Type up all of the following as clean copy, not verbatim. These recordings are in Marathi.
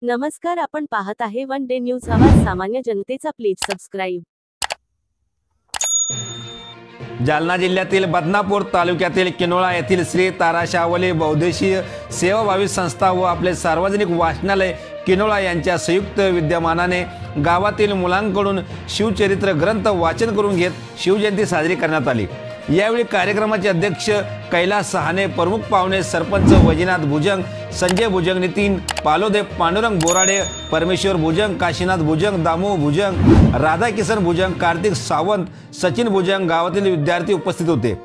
नमस्कार, आपण पाहत आहे वन डे न्यूज आवाज सामान्य जनतेचा. Please subscribe. जालना जिल्ह्यातील बदनापूर तालुक्यातील किनोळा येथील श्री ताराशावली बौद्धशीय सेवाभावी संस्था व आपले सार्वजनिक वाचनालय किनोळा यांच्या संयुक्त विद्यमानाने गावातील मुलांकडून शिवचरित्र ग्रंथ वाचन करून घेत शिवजयंती साजरी करण्यात आली। यावेळी कार्यक्रमाचे अध्यक्ष कैलास सहाने, प्रमुख पाहुणे सरपंच वैजनाथ भुजंग, संजय भुजंग, नितीन पालोदे, पांडुरंग बोराडे, परमेश्वर भुजंग, काशीनाथ भुजंग, दामू भुजंग, राधाकिशन भुजंग, कार्तिक सावंत, सचिन भुजंग गावातील विद्यार्थी उपस्थित होते।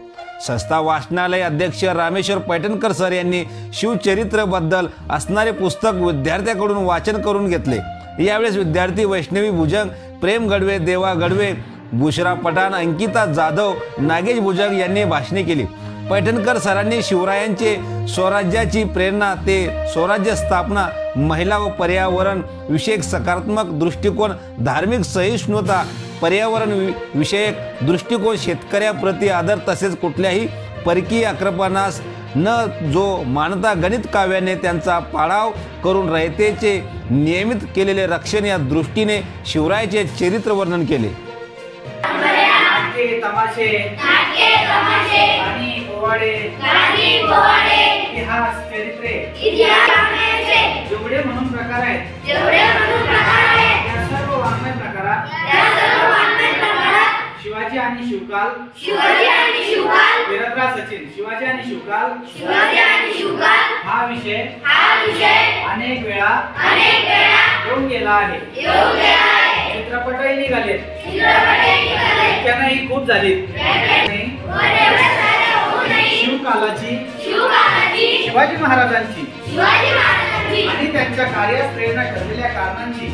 संस्था वाचनालय अध्यक्ष रामेश्वर पैठणकर सर यांनी शिवचरित्र बद्दल असणारे पुस्तक विद्यार्थ्यांकडून वाचन करून घेतले। यावेळेस विद्यार्थी वैष्णवी भुजंग, प्रेम गडवे, देवा गडवे, बुशरा पठाण, अंकिता जाधव, नागेश भुजंग यांनी भाषणे केली। पैठणकर सरांनी शिवरायांचे स्वराज्याची प्रेरणा ते स्वराज्य स्थापना, महिला व पर्यावरण विषयक सकारात्मक दृष्टिकोन, धार्मिक सहिष्णुता, पर्यावरण विषयक दृष्टिकोन, शेतकऱ्याप्रती आदर तसेच कुठल्याही परकीय आक्रमणास न जो मानता गणित काव्याने त्यांचा पाडाव करून रयतेचे नियमित केलेले रक्षण या दृष्टीने शिवरायाचे चरित्र वर्णन केले। तमाशे गाणी पोवाडे इतिहास चरित्रे जेवढे म्हणून प्रकार आहेत या सर्व वाङ्मय प्रकारात शिवाजी आणि शिवकाल, वीरत्रा सचिन, शिवाजी आणि शिवकाल हा विषय अनेक वेळा येऊन गेला आहे। चित्रपटही निघाले, त्यांनाही खूप झाली। शिवकालाची, शिवाजी महाराजांची आणि त्यांच्या कार्यास प्रेरणा ठरलेल्या कारणांची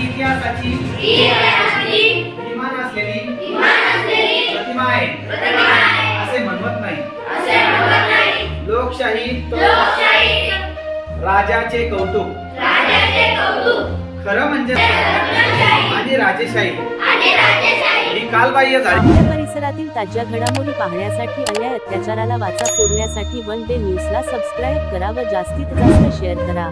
इतिहासाची इमान असलेली प्रतिमा आहे असे म्हणत नाही। लोकशाही राजाचे कौतुक खरं म्हणजे आणि राजेशाही ही कालबाह्य झाली। आपल्या परिसरातील ताज्या घडामोडी पाहण्यासाठी, अन्याय अत्याचाराला वाचा फोडण्यासाठी वन डे न्यूजला सबस्क्राईब करा व जास्तीत जास्त शेअर करा।